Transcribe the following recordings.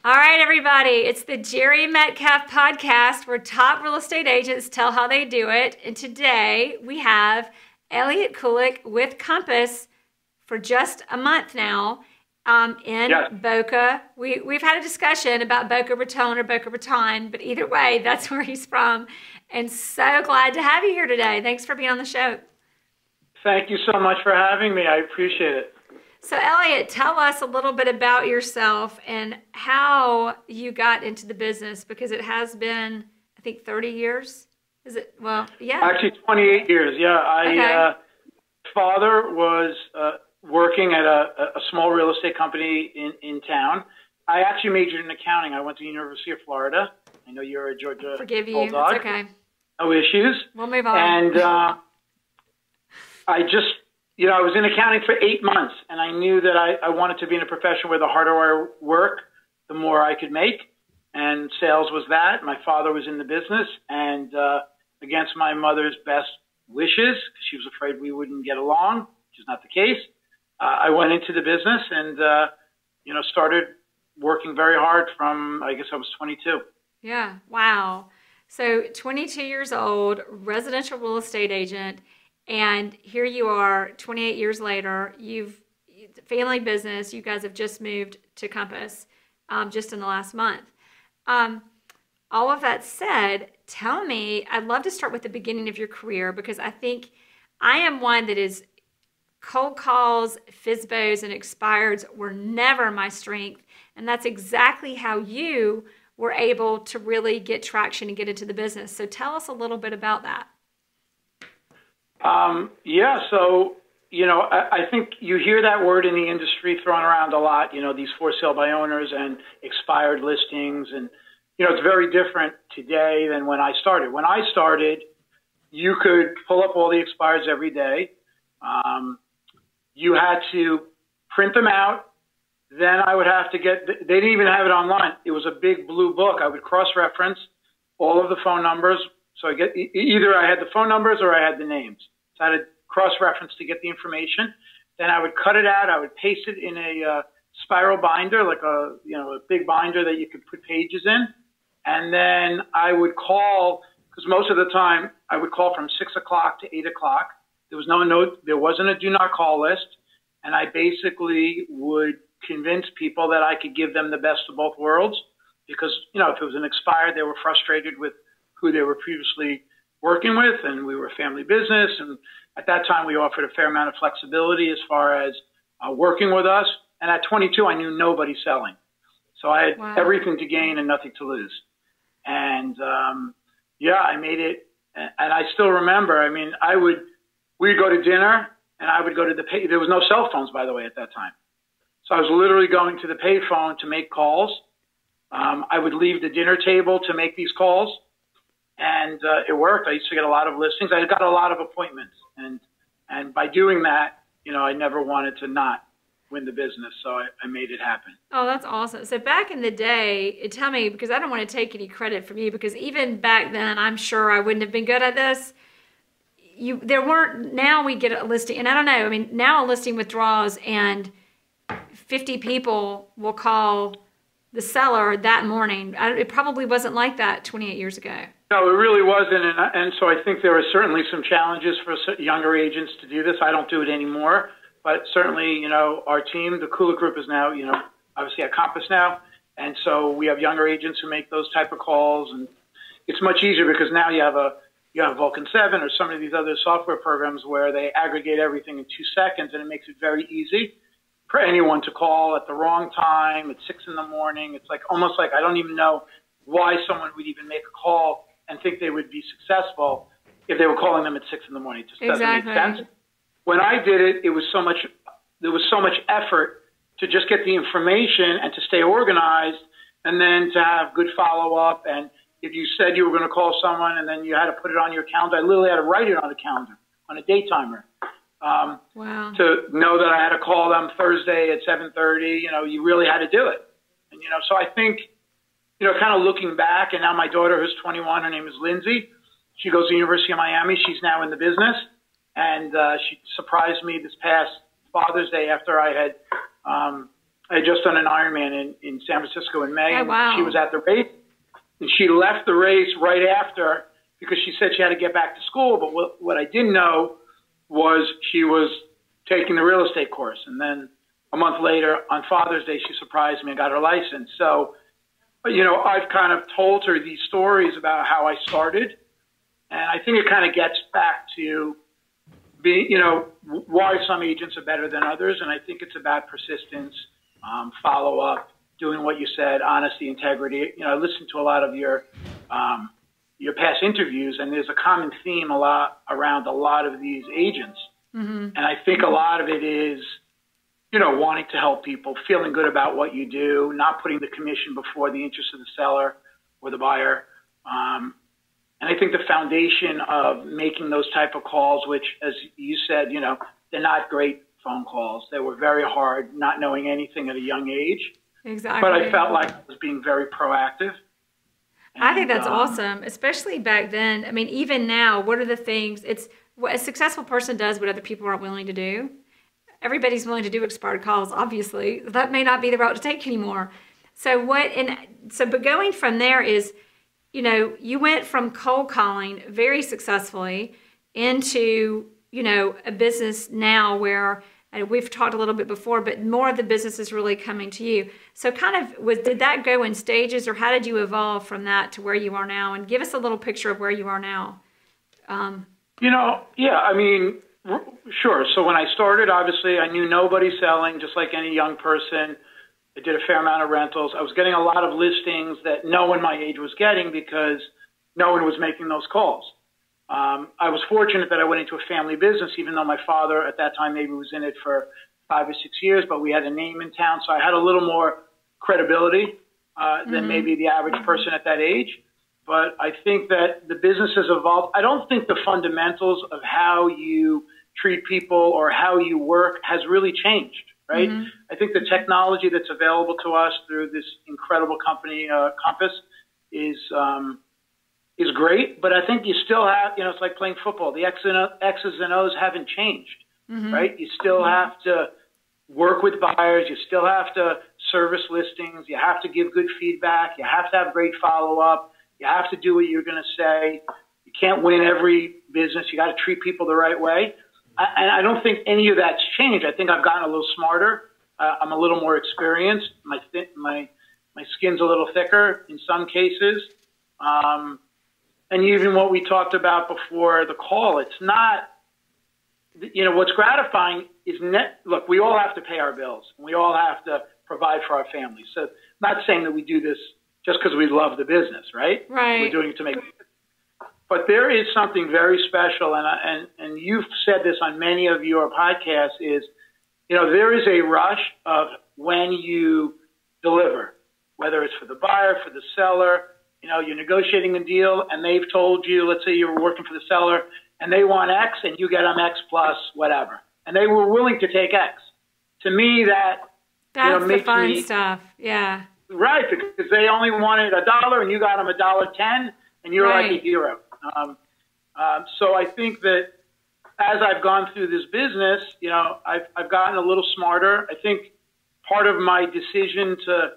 All right, everybody, it's the Jere Metcalf podcast where top real estate agents tell how they do it. And today we have Elliot Koolik with Compass for just a month now in Boca. We've had a discussion about Boca Raton or Boca Raton, but either way, that's where he's from. And so glad to have you here today. Thanks for being on the show. Thank you so much for having me. I appreciate it. So, Elliot, tell us a little bit about yourself and how you got into the business, because it has been, I think, 30 years. Is it? Well, yeah. Actually, 28 years. Yeah. Father was working at a small real estate company in town. I actually majored in accounting. I went to the University of Florida. I know you're a Georgia Forgive you. Bulldog. It's okay. No issues. We'll move on. And I just... I was in accounting for 8 months, and I knew that I wanted to be in a profession where the harder I work, the more I could make. And sales was that. My father was in the business, and against my mother's best wishes, because she was afraid we wouldn't get along, which is not the case, I went into the business and, started working very hard from, I guess I was 22. Yeah. Wow. So 22 years old, residential real estate agent. And here you are 28 years later, family business, you guys have just moved to Compass just in the last month. All of that said, tell me, I'd love to start with the beginning of your career, because I think I am one that is cold calls, FSBOs, and expireds were never my strength. And that's exactly how you were able to really get traction and get into the business. So tell us a little bit about that. I think you hear that word in the industry thrown around a lot, these for sale by owners and expired listings. And, it's very different today than when I started. When I started, you could pull up all the expireds every day. You had to print them out. Then I would have to they didn't even have it online. It was a big blue book. I would cross-reference all of the phone numbers. So either I had the phone numbers or I had the names. So I had to cross-reference to get the information. Then I would cut it out. I would paste it in a spiral binder, like a big binder that you could put pages in. And then I would call, because most of the time I would call from 6 o'clock to 8 o'clock. There was no note. There wasn't a do not call list. And I basically would convince people that I could give them the best of both worlds, because, if it was an expired, they were frustrated with who they were previously working with, and we were a family business. And at that time, we offered a fair amount of flexibility as far as working with us. And at 22, I knew nobody selling. So I had everything to gain and nothing to lose. And, I made it. And I still remember, we'd go to dinner, and I would go to there was no cell phones, by the way, at that time. So I was literally going to the payphone to make calls. I would leave the dinner table to make these calls. And it worked. I used to get a lot of listings. I got a lot of appointments. And by doing that, I never wanted to not win the business. So I made it happen. Oh, that's awesome. So back in the day, tell me, because I don't want to take any credit from you, because even back then, I'm sure I wouldn't have been good at this. Now we get a listing, and I don't know, now a listing withdraws and 50 people will call the seller that morning. It probably wasn't like that 28 years ago. No, it really wasn't. And so I think there are certainly some challenges for younger agents to do this. I don't do it anymore. But certainly, our team, the Koolik Group, is now, obviously at Compass now. And so we have younger agents who make those type of calls. And it's much easier because now you have Vulcan 7 or some of these other software programs where they aggregate everything in 2 seconds, and it makes it very easy for anyone to call at the wrong time at 6 in the morning. It's almost like I don't even know why someone would even make a call and think they would be successful if they were calling them at 6 in the morning. It just doesn't make sense. When I did it, there was so much effort to just get the information and to stay organized, and then to have good follow-up. And if you said you were going to call someone and then you had to put it on your calendar, I literally had to write it on a calendar, on a day timer. To know that I had to call them Thursday at 7:30, you really had to do it. And, so I think, kind of looking back, and now my daughter, who's 21, her name is Lindsay. She goes to the University of Miami. She's now in the business. And she surprised me this past Father's Day after I I had just done an Ironman in San Francisco in May. Oh, wow. She was at the race, and she left the race right after because she said she had to get back to school. But what I didn't know was she was taking the real estate course. And then a month later, on Father's Day, she surprised me and got her license. So, you know, I've kind of told her these stories about how I started. And I think it kind of gets back to being, you know, why some agents are better than others. And I think it's about persistence, follow up, doing what you said, honesty, integrity. You know, I listened to a lot of your past interviews, and there's a common theme around a lot of these agents. Mm-hmm. And I think a lot of it is, you know, wanting to help people, feeling good about what you do, not putting the commission before the interest of the seller or the buyer. And I think the foundation of making those type of calls, which, as you said, you know, they're not great phone calls. They were very hard, not knowing anything at a young age. Exactly. But I felt like I was being very proactive. And, I think that's awesome, especially back then. I mean, even now, what are the things, it's what a successful person does what other people aren't willing to do. Everybody's willing to do expired calls, obviously. That may not be the route to take anymore. But going from there is, you know, you went from cold calling very successfully into, you know, a business now where, and we've talked a little bit before, but more of the business is really coming to you. So did that go in stages, or how did you evolve from that to where you are now? And give us a little picture of where you are now. You know, yeah, I mean, sure. So when I started, obviously, I knew nobody selling, just like any young person. I did a fair amount of rentals. I was getting a lot of listings that no one my age was getting because no one was making those calls. I was fortunate that I went into a family business, even though my father at that time maybe was in it for 5 or 6 years, but we had a name in town. So I had a little more credibility than maybe the average person at that age. But I think that the business has evolved. I don't think the fundamentals of how you treat people or how you work has really changed, right? Mm-hmm. I think the technology that's available to us through this incredible company, Compass, is great. But I think you still have, you know, it's like playing football. The X's and O's haven't changed, right? You still have to work with buyers. You still have to service listings. You have to give good feedback. You have to have great follow-up. You have to do what you're going to say. You can't win every business. You got to treat people the right way. And I don't think any of that's changed. I think I've gotten a little smarter. I'm a little more experienced. My skin's a little thicker in some cases. And even what we talked about before the call, it's not, you know, what's gratifying is look, we all have to pay our bills. And we all have to provide for our families. So I'm not saying that we do this just because we love the business, right? Right. We're doing it to make. But there is something very special, and you've said this on many of your podcasts, is, you know, there is a rush of when you deliver, whether it's for the buyer, for the seller. You know, you're negotiating a deal, and they've told you, let's say you're working for the seller, and they want X, and you get them X plus whatever. And they were willing to take X. To me, that's the fun stuff, yeah. Right, because they only wanted $1, and you got them $1.10, and you're like a hero. So I think that as I've gone through this business, you know, I've gotten a little smarter. I think part of my decision to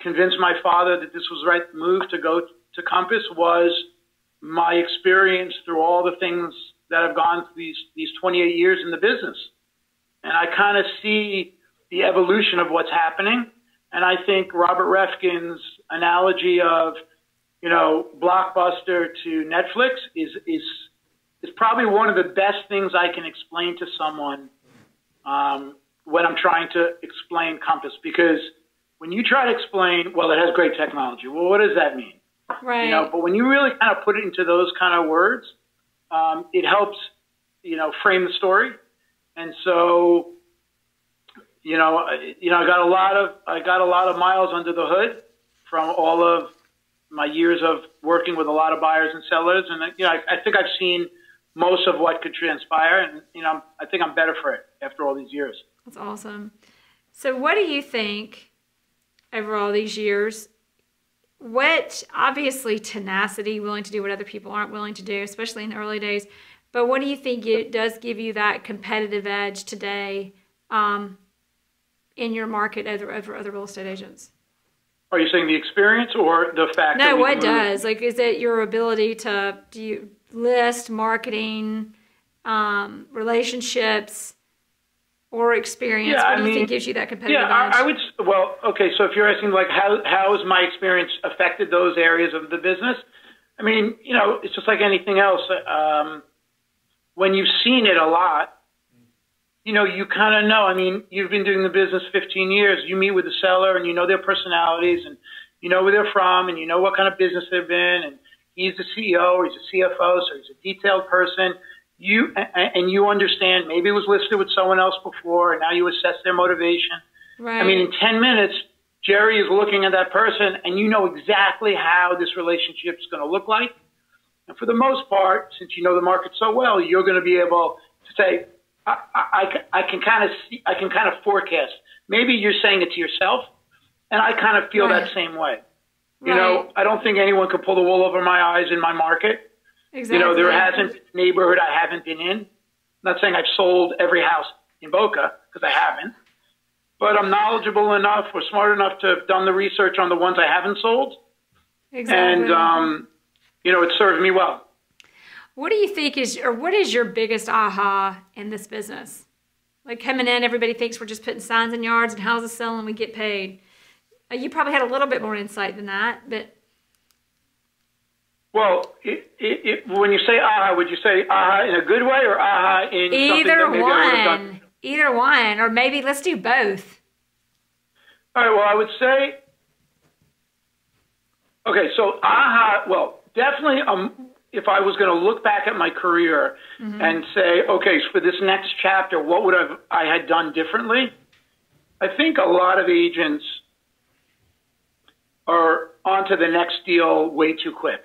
convince my father that this was the right move to go to Compass was my experience through all the things that I've gone through these 28 years in the business. And I kind of see the evolution of what's happening. And I think Robert Refkin's analogy of, you know, Blockbuster to Netflix is probably one of the best things I can explain to someone when I'm trying to explain Compass. Because when you try to explain, well, it has great technology. Well, what does that mean? Right. You know, but when you really kind of put it into those kind of words, it helps, you know, frame the story. And so, I got a lot of miles under the hood from all of my years of working with a lot of buyers and sellers. And, I think I've seen most of what could transpire. And, I think I'm better for it after all these years. That's awesome. So what do you think over all these years, obviously tenacity, willing to do what other people aren't willing to do, especially in the early days, but what do you think it does give you that competitive edge today in your market over other real estate agents? Are you saying the experience or the fact that No, what does? Like, is it your ability to, do you list, marketing, relationships, or experience? Yeah, what do you think gives you that competitive edge? I would, well, okay, so if you're asking, like, how has my experience affected those areas of the business? I mean, you know, it's just like anything else. When you've seen it a lot, you know, you kind of know. I mean, you've been doing the business 15 years. You meet with the seller, and you know their personalities, and you know where they're from, and you know what kind of business they've been. And he's the CEO, or he's a CFO, so he's a detailed person. You understand. Maybe it was listed with someone else before, and now you assess their motivation. Right. I mean, in 10 minutes, Jerry is looking at that person, and you know exactly how this relationship is going to look like. And for the most part, since you know the market so well, you're going to be able to say, I can kind of forecast. Maybe you're saying it to yourself, and I kind of feel that same way. You know, I don't think anyone can pull the wool over my eyes in my market. Exactly. You know, there hasn't been a neighborhood I haven't been in. I'm not saying I've sold every house in Boca, because I haven't. But I'm knowledgeable enough or smart enough to have done the research on the ones I haven't sold. Exactly. And, you know, it served me well. What do you think what is your biggest aha in this business? Like, coming in, everybody thinks we're just putting signs in yards and houses selling and we get paid. You probably had a little bit more insight than that, but. Well, when you say aha, would you say aha in a good way or aha in something that maybe I would have done? Either one, or maybe let's do both. All right, well, I would say, okay, so aha, well, definitely if I was going to look back at my career and say, okay, for this next chapter, what would I had done differently? I think a lot of agents are onto the next deal way too quick,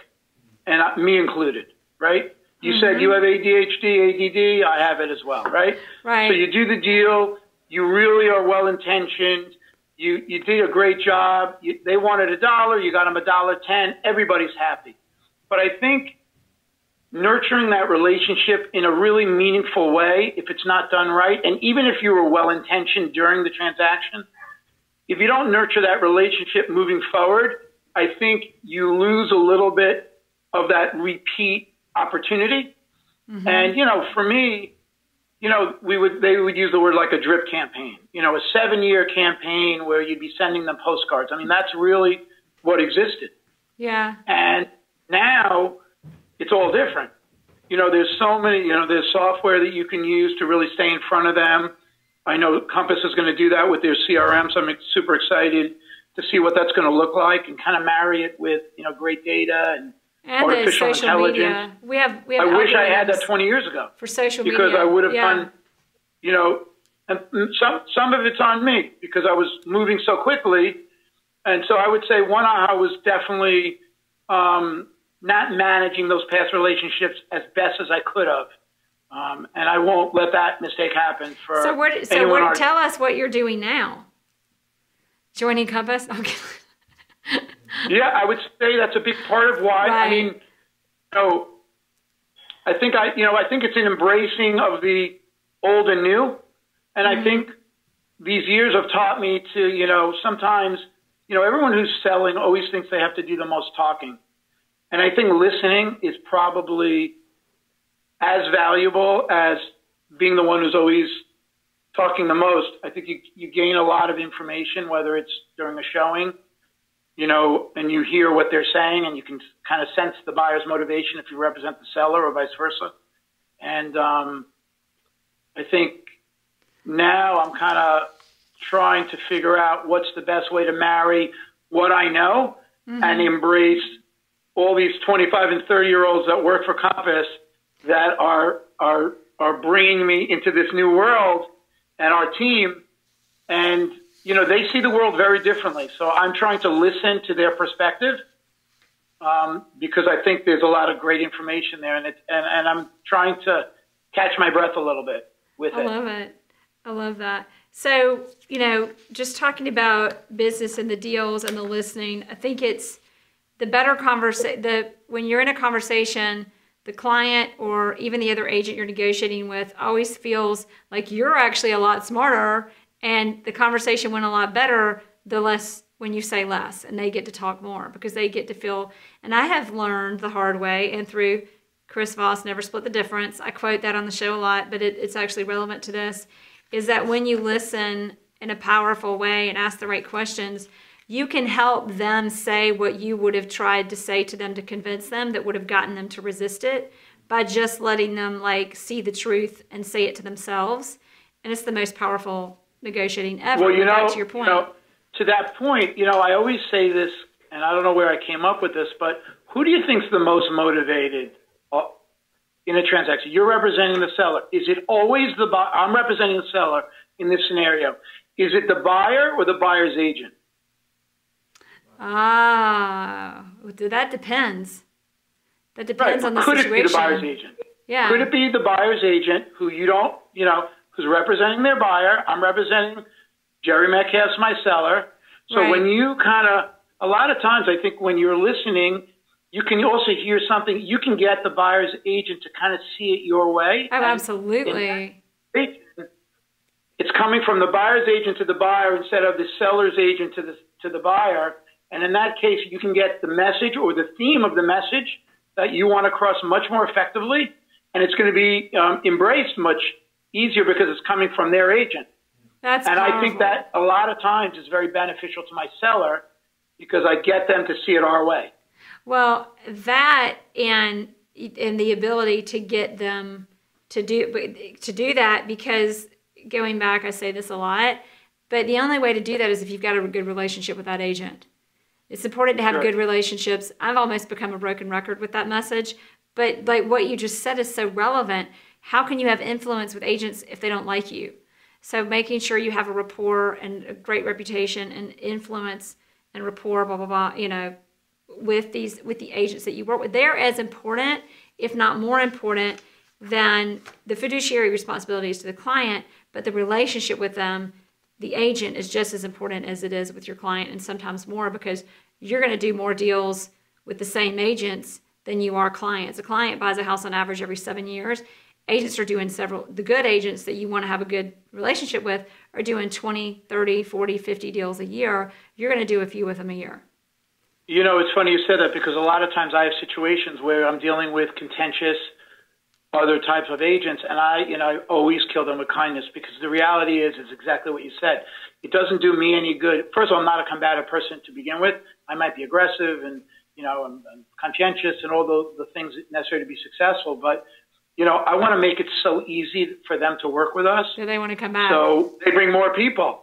and me included, right? You said you have ADHD, ADD, I have it as well, right? Right. So you do the deal, you really are well-intentioned, you did a great job, they wanted $1, you got them $1.10, everybody's happy. But I think nurturing that relationship in a really meaningful way, if it's not done right, and even if you were well-intentioned during the transaction, if you don't nurture that relationship moving forward, I think you lose a little bit of that repeat opportunity. And, you know, for me, you know, they would use the word like a drip campaign, you know, a 7-year campaign where you'd be sending them postcards. I mean, that's really what existed. Yeah. And now it's all different. You know, there's so many, you know, there's software that you can use to really stay in front of them. I know Compass is going to do that with their CRM, so I'm super excited to see what that's going to look like and kind of marry it with, you know, great data and artificial intelligence. Media. We have I wish I had that 20 years ago. For social media. Because I would have done, you know, and some of it's on me because I was moving so quickly. And so I would say one aha was definitely not managing those past relationships as best as I could have. And I won't let that mistake happen for anyone. Tell us what you're doing now. Joining Compass? Okay. Yeah, I would say that's a big part of why. Right. I mean, you know, I think it's an embracing of the old and new. And I think these years have taught me to, you know, sometimes, you know, everyone who's selling always thinks they have to do the most talking. And I think listening is probably as valuable as being the one who's always talking the most. I think you gain a lot of information, whether it's during a showing, you know, and you hear what they're saying and you can kind of sense the buyer's motivation if you represent the seller or vice versa. And I think now I'm kind of trying to figure out what's the best way to marry what I know and embrace all these 25 and 30-year-olds that work for Compass that are bringing me into this new world and our team. And, you know, they see the world very differently. So I'm trying to listen to their perspective because I think there's a lot of great information there. And I'm trying to catch my breath a little bit with it. I love it. I love that. So, you know, just talking about business and the deals and the listening, I think it's the better conversation. When you're in a conversation, the client or even the other agent you're negotiating with always feels like you're actually a lot smarter And the conversation went a lot better the less when you say less, and they get to talk more because they get to feel. And I have learned the hard way, and through Chris Voss, Never Split the Difference, I quote that on the show a lot, but it's actually relevant to this, is that when you listen in a powerful way and ask the right questions, you can help them say what you would have tried to say to them to convince them that would have gotten them to resist it by just letting them like see the truth and say it to themselves. And it's the most powerful negotiating ever. Well, back to your point. To that point, I always say this, and I don't know where I came up with this, but who do you think's the most motivated in a transaction? You're representing the seller. Is it always the buyer? I'm representing the seller in this scenario. Is it the buyer or the buyer's agent? That depends. That depends on the situation. situation. Could it be the buyer's agent? Yeah. Could it be the buyer's agent who you don't, who's representing their buyer? I'm representing Jere Metcalf's my seller. So when you a lot of times I think when you're listening, you can also hear something. You can get the buyer's agent to kind of see it your way. Oh, absolutely. It's coming from the buyer's agent to the buyer instead of the seller's agent to the buyer. And in that case, you can get the message or the theme of the message that you want across much more effectively. And it's going to be embraced much easier because it's coming from their agent. That's and powerful. I think that a lot of times is very beneficial to my seller because I get them to see it our way. Well, that and the ability to get them to do that, because going back, I say this a lot, but the only way to do that is if you've got a good relationship with that agent. It's important to have good relationships. I've almost become a broken record with that message, but like what you just said is so relevant. How can you have influence with agents if they don't like you? So making sure you have a rapport and a great reputation and influence and rapport, blah, blah, blah, with the agents that you work with. They're as important, if not more important, than the fiduciary responsibilities to the client, but the relationship with them, the agent, is just as important as it is with your client, and sometimes more, because you're going to do more deals with the same agents than you are clients. A client buys a house on average every 7 years. Agents are doing the good agents that you want to have a good relationship with are doing 20, 30, 40, 50 deals a year. You're going to do a few with them a year. It's funny you said that because a lot of times I have situations where I'm dealing with contentious other types of agents, and I always kill them with kindness, because the reality is exactly what you said. It doesn't do me any good. First of all, I'm not a combative person to begin with. I might be aggressive and, I'm conscientious and all the things necessary to be successful, but I want to make it so easy for them to work with us. So they want to come back. So they bring more people.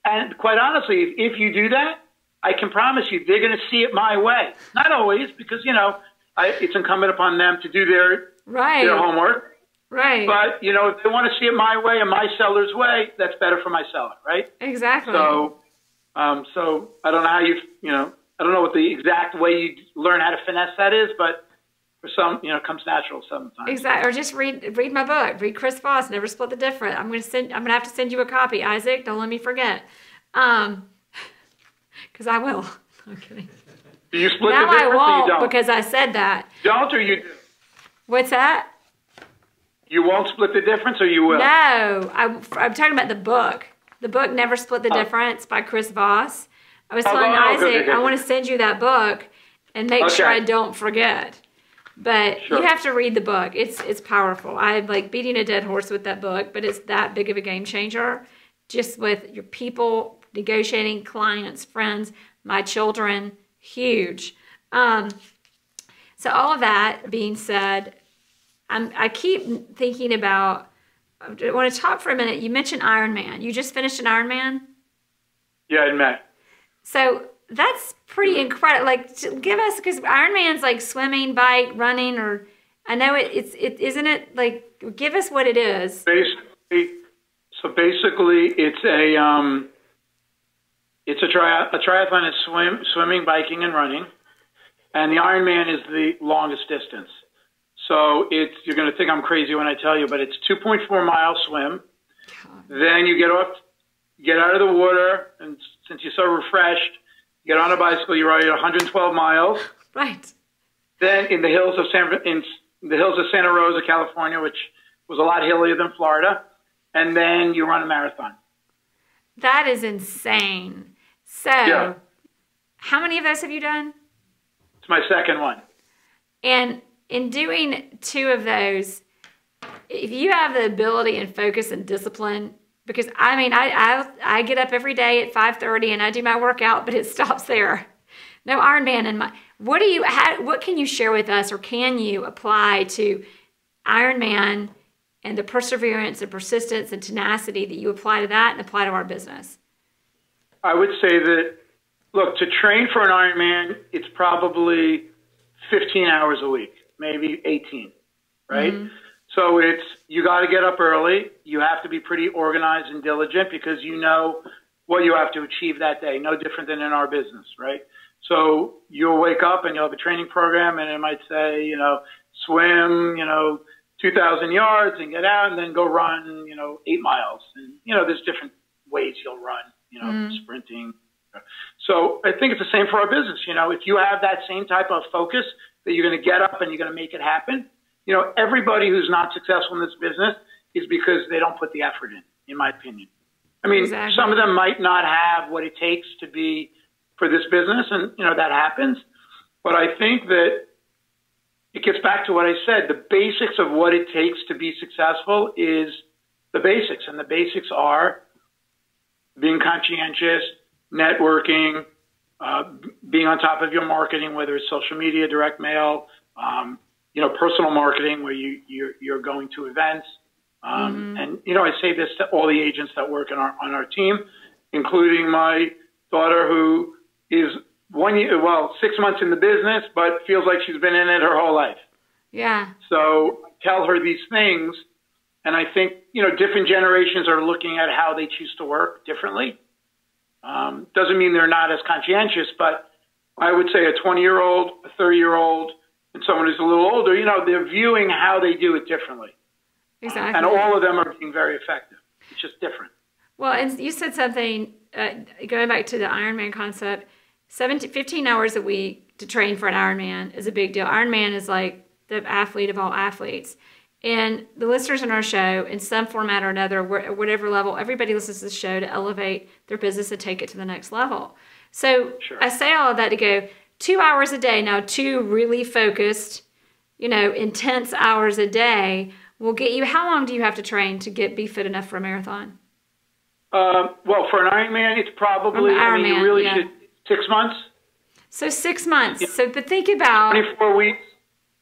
And quite honestly, if you do that, I can promise you they're going to see it my way. Not always, because, it's incumbent upon them to do their homework. Right. But, if they want to see it my way and my seller's way, that's better for my seller, right? Exactly. So I don't know how I don't know what the exact way you learn how to finesse that is, but for some, it comes natural sometimes. Exactly. Or just read my book. Read Chris Voss, Never Split the Difference. I'm gonna have to send you a copy, Isaac. Don't let me forget. Because I will. I'm kidding. Do you split now the difference? I won't, or you don't? because I said that. Don't, or you do? What's that? You won't split the difference, or you will? No, I'm talking about the book. The book Never Split the Difference by Chris Voss. I was telling Isaac, I want to send you that book and make sure I don't forget. But you have to read the book. It's powerful. I'm like beating a dead horse with that book, but it's that big of a game changer. Just with your people, negotiating, clients, friends, my children, huge. So all of that being said, I keep thinking about, I want to talk for a minute. You mentioned Ironman. You just finished an Ironman? Yeah, in May. So that's pretty incredible. Like, give us, because Ironman's like swimming, bike, running, or I know isn't it like, give us what it is. Basically, it's a triathlon is swimming, biking, and running, and the Ironman is the longest distance. So you're going to think I'm crazy when I tell you, but it's 2.4 mile swim. God. Then you get out of the water, and since you're so refreshed, you get on a bicycle. You ride 112 miles. Right. Then in the hills of Santa Rosa, California, which was a lot hillier than Florida, and then you run a marathon. That is insane. So, Yeah. how many of those have you done? It's my second one. And in doing 2 of those, if you have the ability and focus and discipline, because I mean, I get up every day at 5:30 and I do my workout, but it stops there. No Ironman in my. What can you share with us, or can you apply to Ironman and the perseverance and persistence and tenacity that you apply to that and apply to our business? I would say that, look, to train for an Ironman, it's probably 15 hours a week, maybe 18, right? Mm-hmm. So you got to get up early. You have to be pretty organized and diligent because you know what you have to achieve that day. No different than in our business, right? So you'll wake up and you'll have a training program, and it might say, swim, 2,000 yards and get out and then go run, 8 miles. And, there's different ways you'll run, sprinting. So I think it's the same for our business. If you have that same type of focus that you're going to get up and you're going to make it happen, everybody who's not successful in this business is because they don't put the effort in my opinion. I mean, Exactly. Some of them might not have what it takes to be for this business, and, that happens. But I think that it gets back to what I said. The basics of what it takes to be successful is the basics. And the basics are being conscientious, networking, being on top of your marketing, whether it's social media, direct mail, personal marketing where you're going to events. And, I say this to all the agents that work on our team, including my daughter who is 6 months in the business, but feels like she's been in it her whole life. Yeah. So tell her these things. And I think, different generations are looking at how they choose to work differently. Doesn't mean they're not as conscientious, but I would say a 20-year-old, a 30-year-old, and someone who's a little older, they're viewing how they do it differently. Exactly. And all of them are being very effective. It's just different. Well, and you said something, going back to the Ironman concept, 15 hours a week to train for an Ironman is a big deal. Ironman is like the athlete of all athletes. And the listeners on our show, in some format or another, whatever level, everybody listens to the show to elevate their business and take it to the next level. So Sure. I say all of that to go 2 hours a day. Now, 2 really focused, intense hours a day will get you. How long do you have to train to be fit enough for a marathon? Well, for an Ironman, it's probably, you really should, 6 months. So 6 months. Yeah. So, but think about 24 weeks.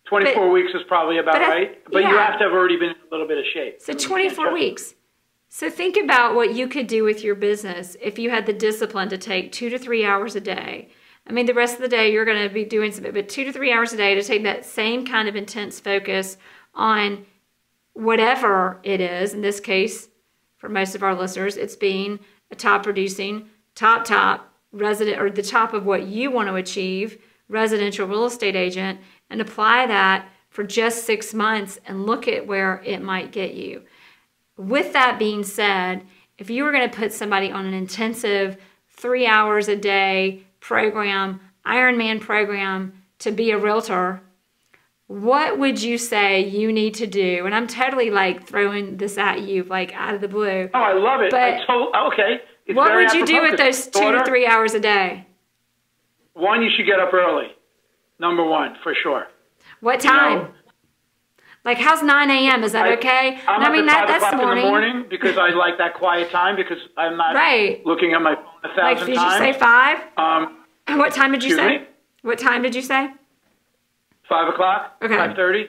24 weeks is probably about right. But you have to have already been in a little bit of shape. So 24 weeks. So think about what you could do with your business if you had the discipline to take 2 to 3 hours a day. I mean, the rest of the day you're going to be doing something, but 2 to 3 hours a day to take that same kind of intense focus on whatever it is. In this case, for most of our listeners, it's being a top producing, top resident, or the top of what you want to achieve, residential real estate agent, and apply that for just 6 months and look at where it might get you. With that being said, if you were going to put somebody on an intensive 3 hours a day program, Ironman program to be a realtor, what would you say you need to do? And I'm totally like throwing this at you like out of the blue. Oh, I love it. But okay. It's what very would you do apropos. with those 2 to 3 hours a day? One, you should get up early. Number one, for sure. What time? Like, how's 9 a.m.? Is that okay? I'm up at 5 o'clock morning. in the morning because I like that quiet time because I'm not looking at my phone 1,000 times. Like, did you say 5? What time did you say? Me? What time did you say? 5 o'clock, okay. 5:30.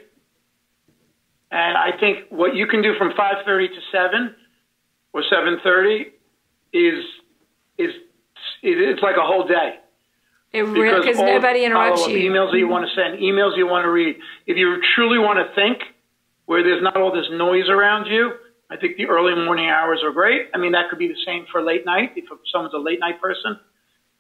And I think what you can do from 5:30 to 7 or 7:30 it's like a whole day. Because nobody interrupts you. Emails that you want to send, emails you want to read. If you truly want to think where there's not all this noise around you, I think the early morning hours are great. I mean, that could be the same for late night if someone's a late night person.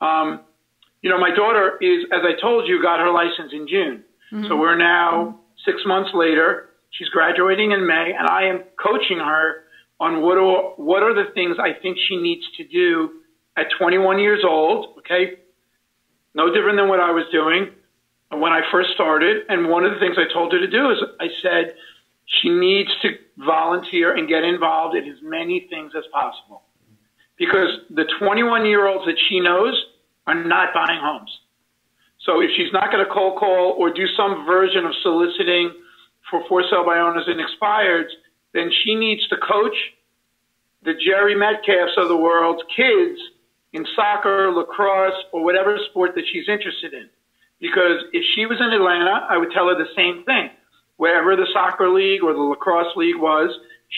My daughter is, as I told you, got her license in June. Mm-hmm. So we're now 6 months later. She's graduating in May, and I am coaching her on what are the things I think she needs to do at 21 years old, okay? No different than what I was doing when I first started. And one of the things I told her to do is I said she needs to volunteer and get involved in as many things as possible. because the 21-year-olds that she knows are not buying homes. So if she's not going to cold call or do some version of soliciting for sale by owners and expireds, then she needs to coach the Jere Metcalfs of the world's kids in soccer, lacrosse, or whatever sport that she's interested in. Because if she was in Atlanta, I would tell her the same thing. Wherever the soccer league or the lacrosse league was,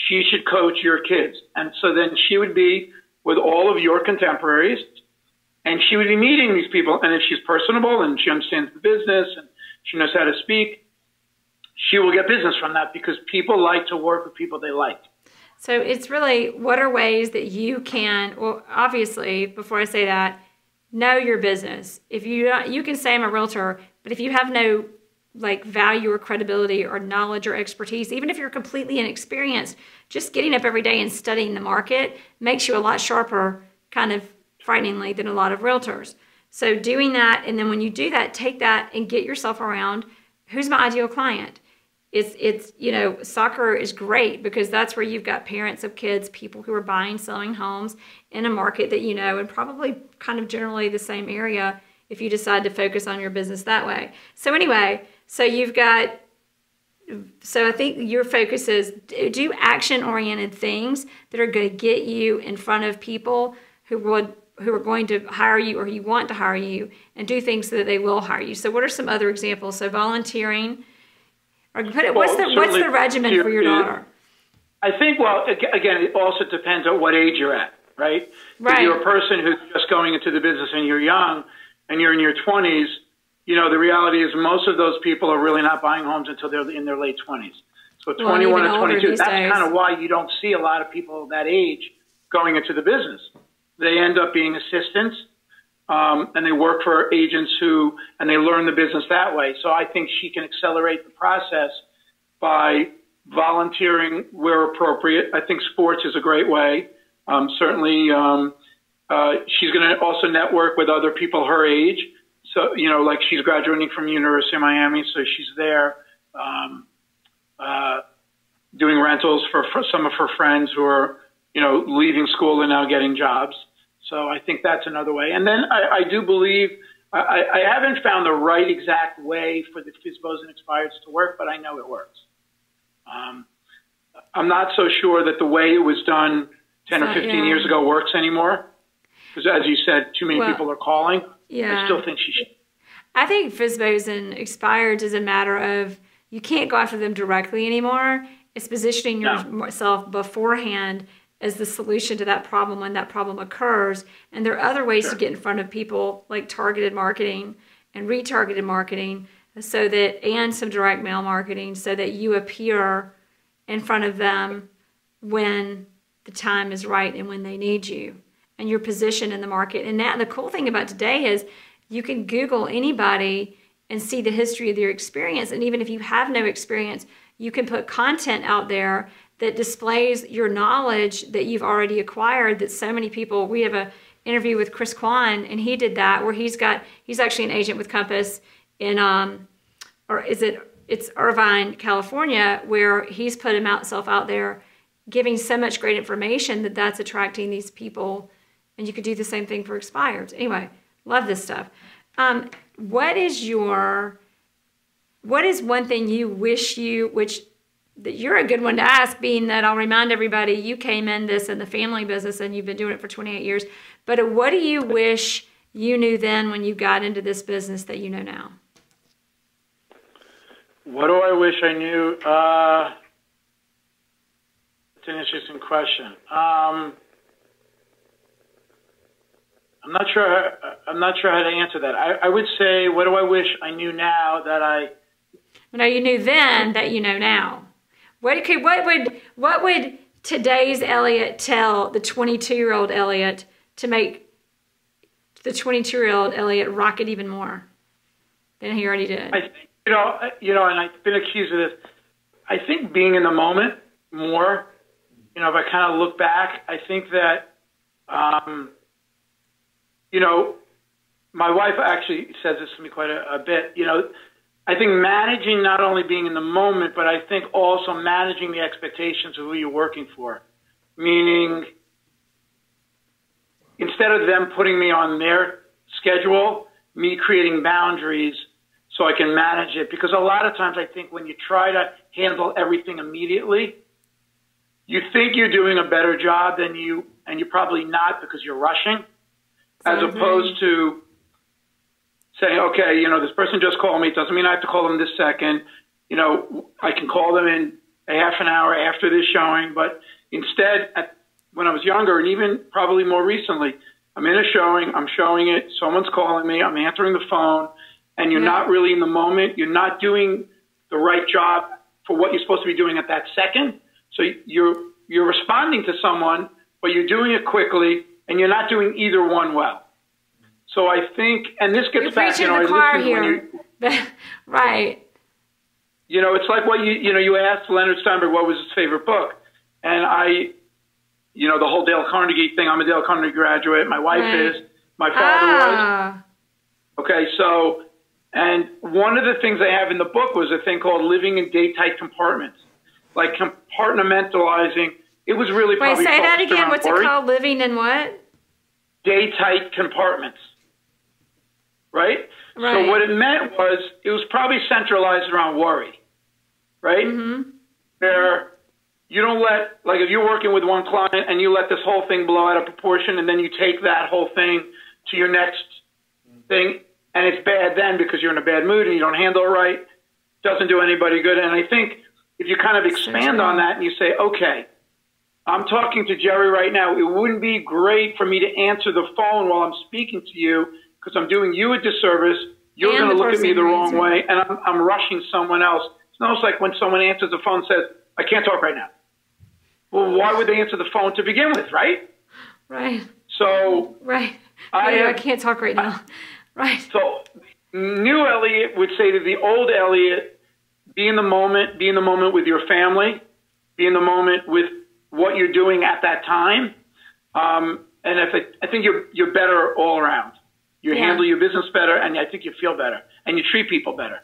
she should coach your kids. And so then she would be with all of your contemporaries, and she would be meeting these people. And if she's personable and she understands the business and she knows how to speak, she will get business from that, because people like to work with people they like. So it's really, what are ways that you can, well, obviously, before I say that, know your business. If you can say I'm a realtor, but if you have no value or credibility or knowledge or expertise, even if you're completely inexperienced, just getting up every day and studying the market makes you a lot sharper, kind of frighteningly, than a lot of realtors. So doing that, and then when you do that, take that and get yourself around, who's my ideal client? It's soccer is great because that's where you've got parents of kids, people who are buying, selling homes in a market that and probably kind of generally the same area if you decide to focus on your business that way. So anyway, so I think your focus is do action-oriented things that are going to get you in front of people who are going to hire you or who want to hire you, and do things so that they will hire you. So what are some other examples? So volunteering. Or what's the regimen for your daughter? I think, well, again, it also depends on what age you're at, right? If you're a person who's just going into the business and you're young and you're in your 20s, the reality is most of those people are really not buying homes until they're in their late 20s. So 21 or 22, that's kind of why you don't see a lot of people that age going into the business. They end up being assistants. And they work for agents and they learn the business that way. So I think she can accelerate the process by volunteering where appropriate. I think sports is a great way. Certainly, she's going to also network with other people her age. So, like she's graduating from University of Miami, so she's there doing rentals for some of her friends who are, leaving school and now getting jobs. So I think that's another way. And then I do believe, I haven't found the right exact way for the FSBOs and expireds to work, but I know it works. I'm not so sure that the way it was done 10 or 15 years ago works anymore. Because as you said, too many people are calling. Yeah. I still think she should. I think FSBOs and expireds is a matter of, you can't go after them directly anymore. It's positioning yourself beforehand as the solution to that problem when that problem occurs. And there are other ways to get in front of people, like targeted marketing and retargeted marketing, and some direct mail marketing, so that you appear in front of them when the time is right and when they need you, and your position in the market. And the cool thing about today is you can Google anybody and see the history of their experience. And even if you have no experience, you can put content out there that displays your knowledge that you've already acquired, that so many people, we have an interview with Chris Kwan, and he did that, where he's actually an agent with Compass in, it's Irvine, California, where he's put himself out there giving so much great information that's attracting these people. And you could do the same thing for expireds. Anyway, love this stuff. What is one thing you wish that you're a good one to ask, being that I'll remind everybody you came in this in the family business and you've been doing it for 28 years. But what do you wish you knew then when you got into this business that you know now? What do I wish I knew? It's an interesting question. I'm not sure how to answer that. I would say, what do I wish I knew now that I... No, you knew then that you know now. What would today's Elliot tell the 22-year-old Elliot to make the 22-year-old Elliot rock it even more than he already did? I think, and I've been accused of this. I think being in the moment more. If I kind of look back, I think that, my wife actually says this to me quite a bit. I think managing, not only being in the moment, but I think also managing the expectations of who you're working for. Meaning, instead of them putting me on their schedule, me creating boundaries so I can manage it. Because a lot of times I think when you try to handle everything immediately, you think you're doing a better job than you, and you're probably not because you're rushing, as opposed to saying, okay, you know, this person just called me. It doesn't mean I have to call them this second. You know, I can call them in a half an hour after this showing. But instead, when I was younger, and even probably more recently, I'm in a showing, I'm showing it, someone's calling me, I'm answering the phone, and you're not really in the moment. You're not doing the right job for what you're supposed to be doing at that second. So you're responding to someone, but you're doing it quickly, and you're not doing either one well. So I think, and this gets back, you know, the choir here. Right. You know, it's like what you asked Leonard Steinberg what was his favorite book, and you know, the whole Dale Carnegie thing. I'm a Dale Carnegie graduate. My wife is. My father was. Okay, so, and one of the things I have in the book was a thing called living in day-tight compartments, like compartmentalizing. It was really probably. Wait, say that again. What's it called? Living in what? Day-tight compartments. Right? So what it meant was it was probably centralized around worry, right? Where you don't let, like if you're working with one client and you let this whole thing blow out of proportion and then you take that whole thing to your next thing and it's bad then because you're in a bad mood and you don't handle it right, doesn't do anybody good. And I think if you kind of expand on that and you say, okay, I'm talking to Jere right now. It wouldn't be great for me to answer the phone while I'm speaking to you because I'm doing you a disservice. You're going to look at me the wrong way, and I'm rushing someone else. It's almost like when someone answers the phone and says, I can't talk right now. Well, why would they answer the phone to begin with, right? Right. So I can't talk right now. Right. So new Elliot would say to the old Elliot, be in the moment with your family, be in the moment with what you're doing at that time. And I think you're better all around. You handle your business better, and I think you feel better, and you treat people better.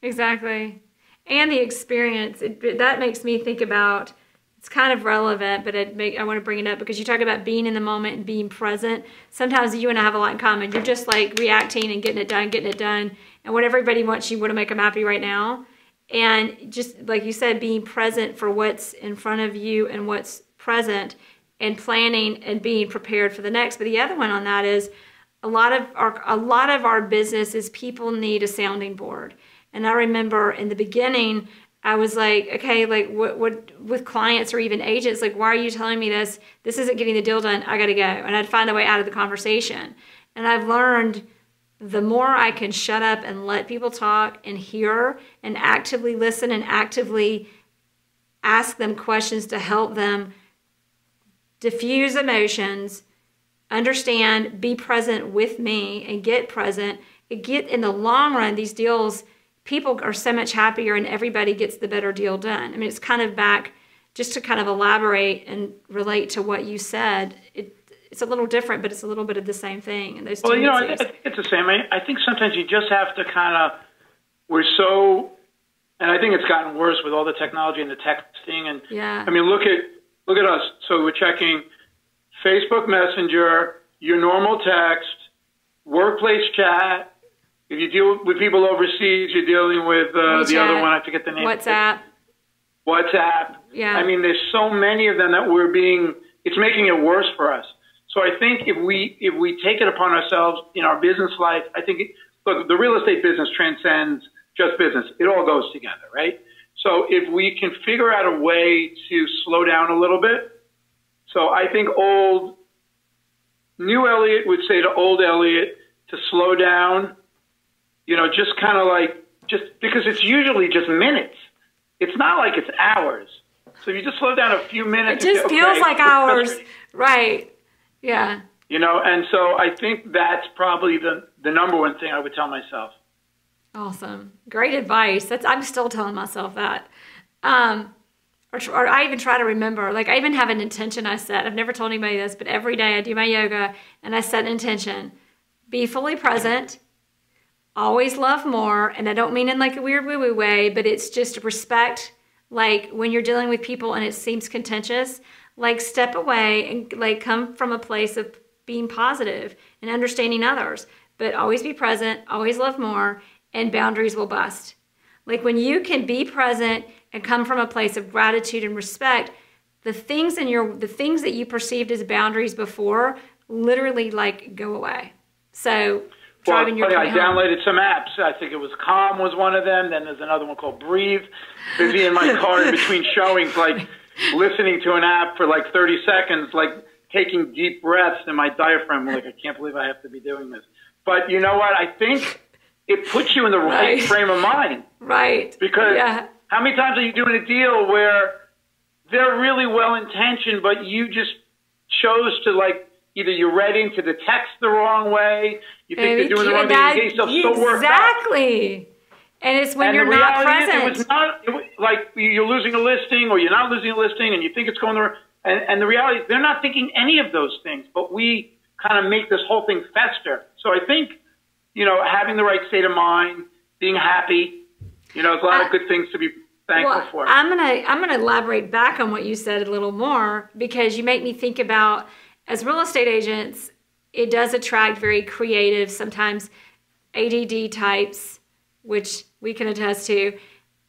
Exactly. And the experience, that makes me think about, it's kind of relevant, but I want to bring it up because you talk about being in the moment and being present. Sometimes you and I have a lot in common. You're just like reacting and getting it done. And what everybody wants, you want to make them happy right now. And just like you said, being present for what's in front of you and what's present and planning and being prepared for the next. But the other one on that is a lot of our business is people need a sounding board. And I remember in the beginning, I was like, okay, like what with clients or even agents, like, why are you telling me this? This isn't getting the deal done. I got to go. And I'd find a way out of the conversation. And I've learned the more I can shut up and let people talk and hear and actively listen and actively ask them questions to help them diffuse emotions, understand, be present with me and get present. In the long run, these deals, people are so much happier and everybody gets the better deal done. I mean, it's kind of back, just to kind of elaborate and relate to what you said, it's a little different, but it's a little bit of the same thing. And those well, you know, I think it's the same. I think sometimes you just have to kind of, and I think it's gotten worse with all the technology and the texting. And I mean, look at us. So we're checking Facebook Messenger, your normal text, workplace chat. If you deal with people overseas, you're dealing with the other one. I forget the name. WhatsApp. Yeah. I mean, there's so many of them that it's making it worse for us. So I think if we take it upon ourselves in our business life, I think, look, the real estate business transcends just business. It all goes together, right? So if we can figure out a way to slow down a little bit. So I think new Elliot would say to old Elliot to slow down, you know, just kind of like, just because it's usually just minutes. It's not like it's hours. So if you just slow down a few minutes. It just feels like hours. Right. Yeah. You know, and so I think that's probably the number one thing I would tell myself. Awesome. Great advice. I'm still telling myself that. Or I even try to remember, like I even have an intention I set. I've never told anybody this, but every day I do my yoga and I set an intention. Be fully present. Always love more. And I don't mean in like a weird woo-woo way, but it's just respect. Like when you're dealing with people and it seems contentious, like step away and like come from a place of being positive and understanding others, but always be present, always love more, and boundaries will bust. Like when you can be present and come from a place of gratitude and respect, the things that you perceived as boundaries before literally like go away. So driving your I downloaded some apps. I think it was Calm was one of them. Then there's another one called Breathe. Busy in my car in between showings, like listening to an app for like 30 seconds, like taking deep breaths in my diaphragm. Like, I can't believe I have to be doing this. But you know what? I think it puts you in the right frame of mind. Right. Because how many times are you doing a deal where they're really well-intentioned, but you just chose to, like, either you read into the text the wrong way, you think they're doing the wrong thing, you get yourself so worked up. Exactly. And it's when you're not present. It was like you're losing a listing or you're not losing a listing and you think it's going the wrong. And the reality is they're not thinking any of those things, but we kind of make this whole thing fester. So I think, you know, having the right state of mind, being happy, you know, there's a lot of good things to be thankful for. I'm gonna elaborate back on what you said a little more, because you make me think about, as real estate agents, it does attract very creative, sometimes ADD types, which we can attest to.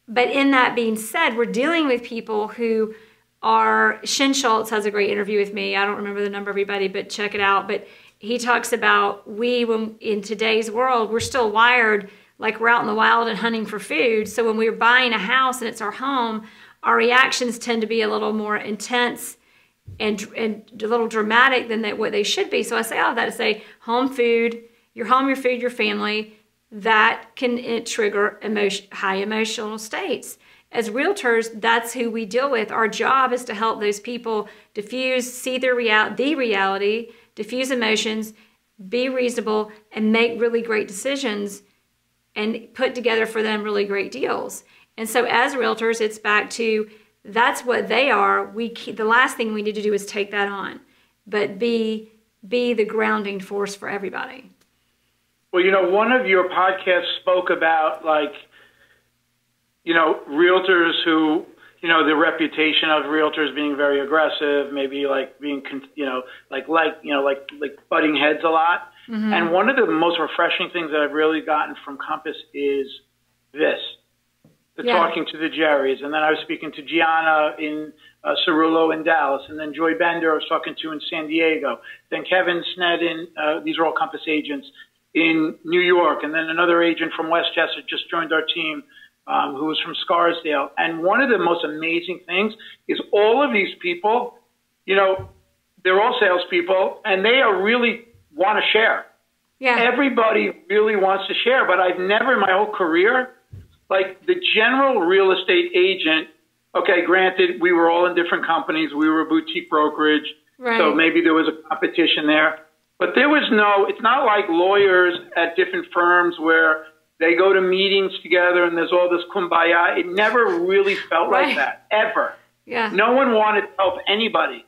But in that being said, we're dealing with people who are, Shin Schultz has a great interview with me. I don't remember the number, everybody, but check it out. But he talks about when in today's world, we're still wired like we're out in the wild and hunting for food. So when we're buying a house and it's our home, our reactions tend to be a little more intense and a little dramatic than what they should be. So I say all of that to say home food, your home, your food, your family, that can trigger high emotional states. As realtors, that's who we deal with. Our job is to help those people diffuse, see the reality, diffuse emotions, be reasonable, and make really great decisions and put together for them really great deals. And so as realtors, it's back to, that's what they are. The last thing we need to do is take that on, but be the grounding force for everybody. Well, you know, one of your podcasts spoke about, like, you know, realtors who, you know, the reputation of realtors being very aggressive, maybe like being, you know, like butting heads a lot. Mm-hmm. And one of the most refreshing things that I've really gotten from Compass is this, talking to the Jerrys. And then I was speaking to Gianna in Cerullo in Dallas, and then Joy Bender I was talking to in San Diego. Then Kevin Snedden, these are all Compass agents in New York. And then another agent from Westchester just joined our team, who was from Scarsdale. And one of the most amazing things is all of these people, you know, they're all salespeople, and they are really want to share. Yeah. Everybody really wants to share, but I've never in my whole career, like the general real estate agent, okay, granted, we were all in different companies. We were a boutique brokerage, so maybe there was a competition there. But there was it's not like lawyers at different firms where they go to meetings together and there's all this kumbaya. It never really felt like that, ever. Yeah. No one wanted to help anybody.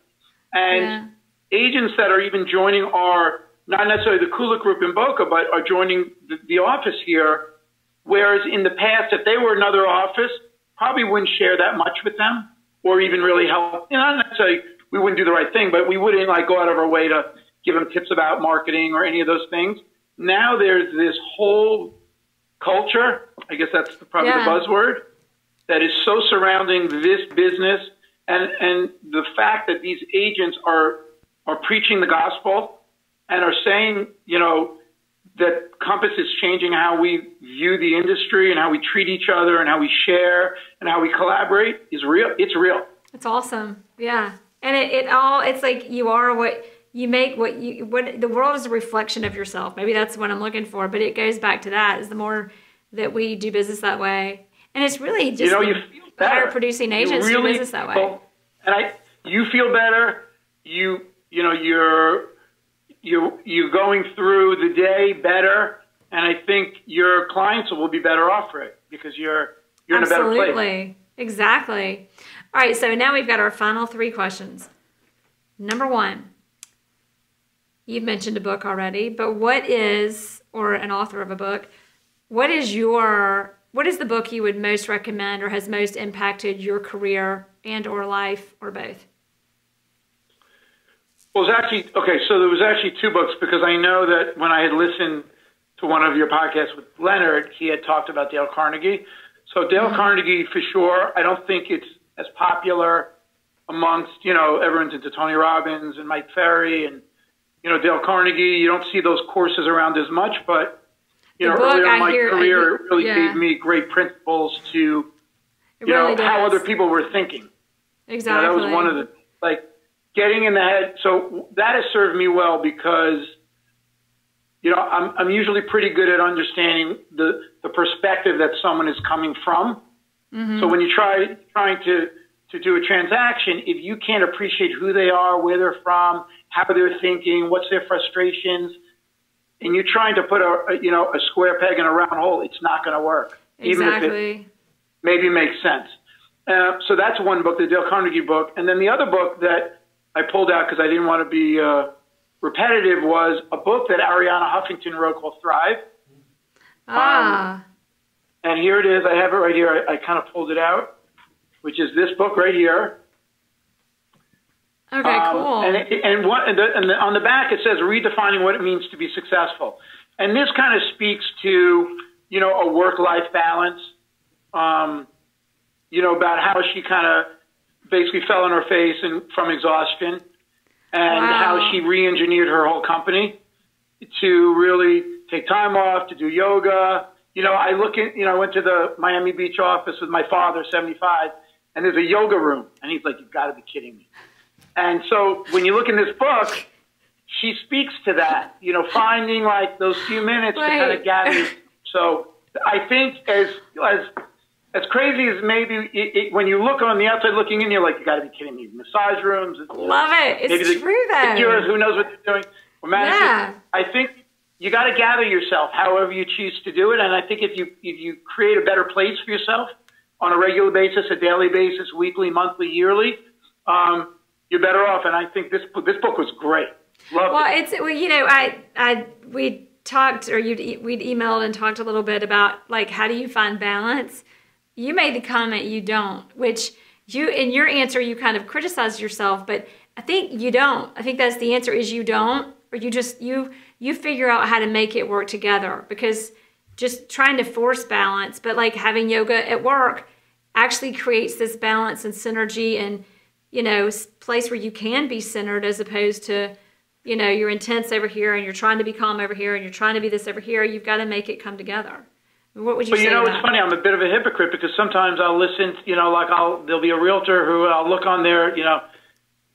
And agents that are even joining our, not necessarily the Koolik group in Boca, but are joining the office here, whereas in the past, if they were another office, probably wouldn't share that much with them or even really help. You know, not necessarily we wouldn't do the right thing, but we wouldn't like go out of our way to give them tips about marketing or any of those things. Now there's this whole culture, I guess that's probably the buzzword, that is so surrounding this business, and the fact that these agents are preaching the gospel and are saying, you know, that Compass is changing how we view the industry and how we treat each other and how we share and how we collaborate is real. It's real. It's awesome. Yeah. And it's like you are what you make, what the world is a reflection of yourself. Maybe that's what I'm looking for, but it goes back to that, is the more that we do business that way. And it's really just, you know, you feel better. Higher producing agents do business that way. And you feel better. You know, you're going through the day better. And I think your clients will be better off for it because you're in a better place. Absolutely. Exactly. All right. So now we've got our final 3 questions. Number 1, you've mentioned a book already, but or an author of a book, what is the book you would most recommend or has most impacted your career and or life or both? Well, it was actually, okay, so there was actually two books, because I know that when I had listened to one of your podcasts with Leonard, he had talked about Dale Carnegie. So Dale Carnegie, for sure, I don't think it's as popular amongst, everyone's into Tony Robbins and Mike Ferry and, Dale Carnegie. You don't see those courses around as much, but, earlier in my career, it really gave me great principles to, how other people were thinking. Exactly. That was one of the, getting in the head. So that has served me well, because, I'm usually pretty good at understanding the perspective that someone is coming from. Mm-hmm. So when you're trying to do a transaction, if you can't appreciate who they are, where they're from, how they're thinking, what's their frustrations, and you're trying to put a square peg in a round hole, it's not going to work. Exactly. Even if it maybe makes sense. So that's one book, the Dale Carnegie book. And then the other book that I pulled out because I didn't want to be repetitive was a book that Arianna Huffington wrote called Thrive. And here it is. I have it right here. I kind of pulled it out, which is this book right here. Okay, cool. And on the back it says redefining what it means to be successful. And this kind of speaks to, a work-life balance, about how she kind of basically fell on her face from exhaustion, and how she re-engineered her whole company to really take time off, to do yoga. I went to the Miami Beach office with my father, 75, and there's a yoga room. And he's like, you've got to be kidding me. And so when you look in this book, she speaks to that, finding those few minutes to kind of gather. So I think as crazy as maybe when you look on the outside looking in, you're like, you got to be kidding me. Massage rooms. Love it. It's true, though. Who knows what they're doing? Yeah. I think you got to gather yourself however you choose to do it. And I think if you create a better place for yourself on a regular basis, a daily basis, weekly, monthly, yearly, you're better off. And I think this book was great. Loved it. We talked, or we'd emailed and talked a little bit about how do you find balance? You made the comment you don't, which in your answer, you kind of criticized yourself, but I think you don't. I think that's the answer, is you don't, or you just, you figure out how to make it work together, because just trying to force balance, but having yoga at work actually creates this balance and synergy and, place where you can be centered, as opposed to, you're intense over here and you're trying to be calm over here and you're trying to be this over here. You've got to make it come together. What would you say? But it's funny. I'm a bit of a hypocrite, because sometimes I'll listen, there'll be a realtor who I'll look on there,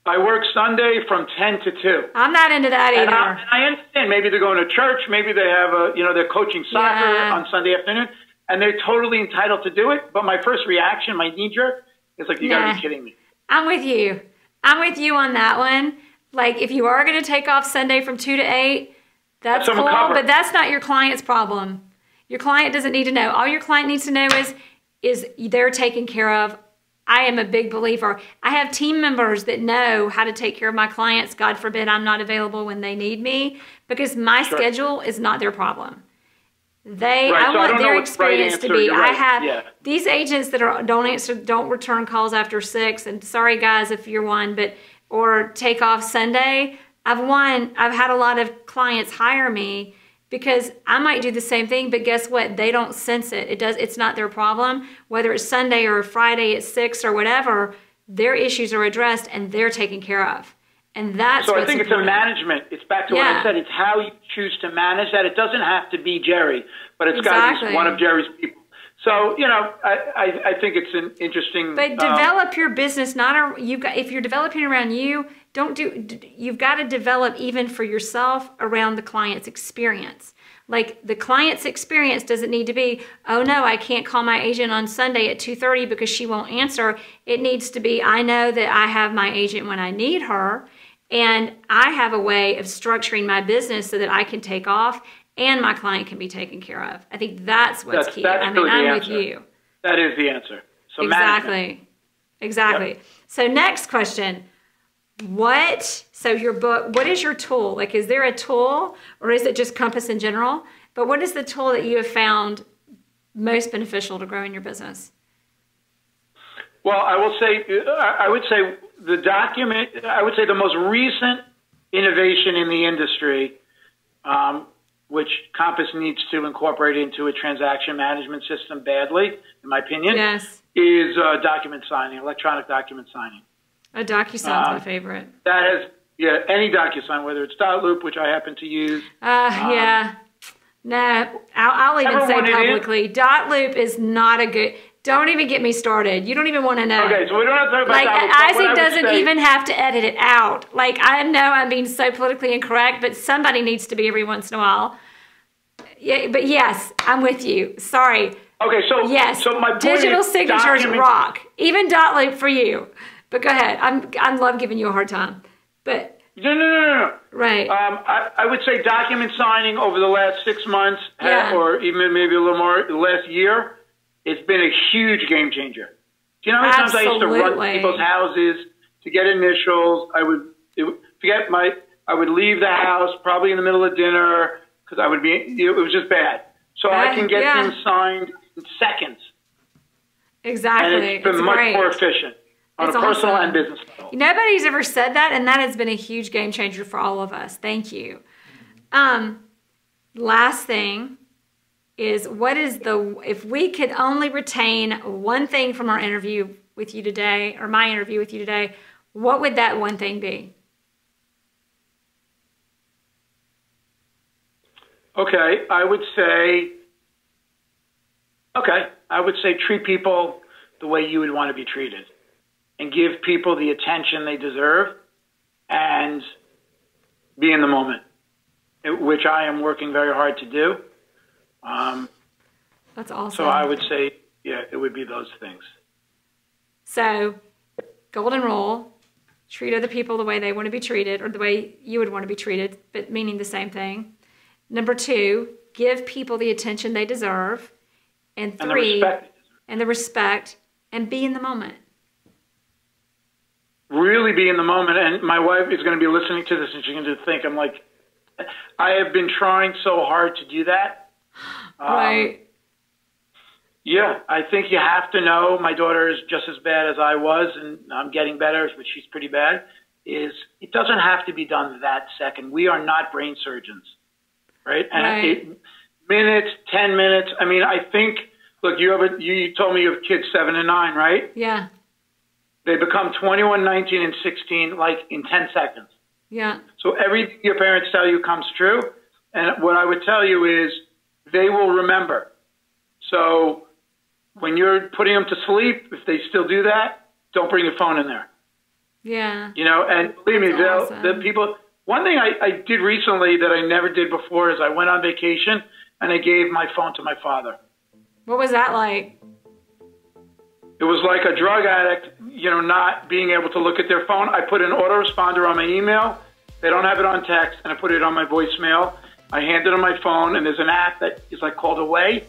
I work Sunday from 10 to 2. I'm not into that either. And I understand. Maybe they're going to church. Maybe they have they're coaching soccer on Sunday afternoon, and they're totally entitled to do it. But my first reaction, my knee jerk, is you got to be kidding me. I'm with you. I'm with you on that one. If you are going to take off Sunday from 2 to 8, that's cool, but that's not your client's problem. Your client doesn't need to know. All your client needs to know is they're taken care of. I am a big believer. I have team members that know how to take care of my clients. God forbid I'm not available when they need me, because my schedule is not their problem. I want their experience to be. I have these agents that don't return calls after 6, and sorry guys if you're one, or take off Sunday. I've had a lot of clients hire me because I might do the same thing, but guess what? They don't sense it. It's not their problem. Whether it's Sunday or Friday at 6 or whatever, their issues are addressed and they're taken care of. And that's so I think it's a management. It's back to what I said. It's how you choose to manage that. It doesn't have to be Jerry, but it's got to be one of Jerry's people. So, I think it's an interesting. But develop your business. If you're developing around you, you've got to develop even for yourself around the client's experience. The client's experience doesn't need to be, oh no, I can't call my agent on Sunday at 2:30 because she won't answer. It needs to be, I know that I have my agent when I need her, and I have a way of structuring my business so that I can take off and my client can be taken care of. I think that's what's key. I'm with you. That is the answer. So exactly. Yep. So next question. Your book, what is your tool? Is there a tool, or is it just Compass in general? But what is the tool that you have found most beneficial to growing your business? Well, I would say the most recent innovation in the industry, which Compass needs to incorporate into a transaction management system badly, in my opinion, is document signing, electronic document signing. A DocuSign's my favorite. That has, any DocuSign, whether it's .loop, which I happen to use. No, I'll even say publicly, .loop is not a good. Don't even get me started. You don't even want to know. Okay, so we don't have to talk about Isaac doesn't even have to edit it out. Like, I know I'm being so politically incorrect, but somebody needs to be every once in a while. Yeah, but yes, I'm with you. Sorry. Okay, so yes, so my point digital is signatures rock. Even .loop for you. But go ahead. I love giving you a hard time. But no. Right. I would say document signing over the last 6 months, or even maybe a little more, the last year, it's been a huge game changer. Do you know how many times I used to run to people's houses to get initials? I would leave the house probably in the middle of dinner because it was just bad. So I can get things signed in seconds. Exactly. And it's been much more efficient on a personal and business level. Nobody's ever said that, and that has been a huge game changer for all of us. Thank you. Last thing is, if we could only retain one thing from our interview with you today, or my interview with you today, what would that one thing be? Okay, I would say treat people the way you would want to be treated and give people the attention they deserve and be in the moment, which I am working very hard to do. That's awesome. So I would say, it would be those things. So, golden rule, treat other people the way they want to be treated, or the way you would want to be treated, but meaning the same thing. Number 2, give people the attention they deserve. And 3, the respect, and be in the moment. Really be in the moment. And my wife is going to be listening to this, and she's going to think, I have been trying so hard to do that. Right. Yeah, I think you have to know. My daughter is just as bad as I was, and I'm getting better, but she's pretty bad. It doesn't have to be done that second. We are not brain surgeons, right? And minutes, 10 minutes. I mean, I think. Look, you told me you have kids 7 and 9, right? Yeah. They become 21, 19, and 16 like in 10 seconds. Yeah. So everything your parents tell you comes true. And what I would tell you is they will remember. So when you're putting them to sleep, if they still do that, don't bring your phone in there. Yeah. And believe me, awesome. the people. One thing I did recently that I never did before is I went on vacation and I gave my phone to my father. What was that like? It was like a drug addict, not being able to look at their phone. I put an autoresponder on my email. They don't have it on text, and I put it on my voicemail. I hand it on my phone, and there's an app that is like called Away,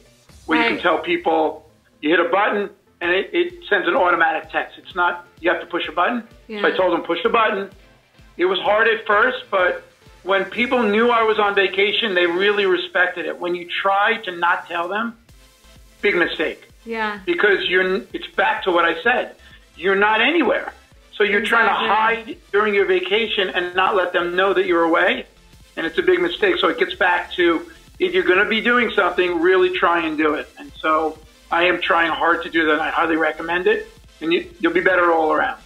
where you can tell people, you hit a button, and it sends an automatic text. It's not, you have to push a button. Yeah. So I told them, push the button. It was hard at first, but when people knew I was on vacation, they really respected it. When you try to not tell them, big mistake. Yeah. Because it's back to what I said. You're not anywhere. So you're trying to hide during your vacation and not let them know that you're away. And it's a big mistake. So it gets back to, if you're going to be doing something, really try and do it. And so I am trying hard to do that. And I highly recommend it. And you'll be better all around.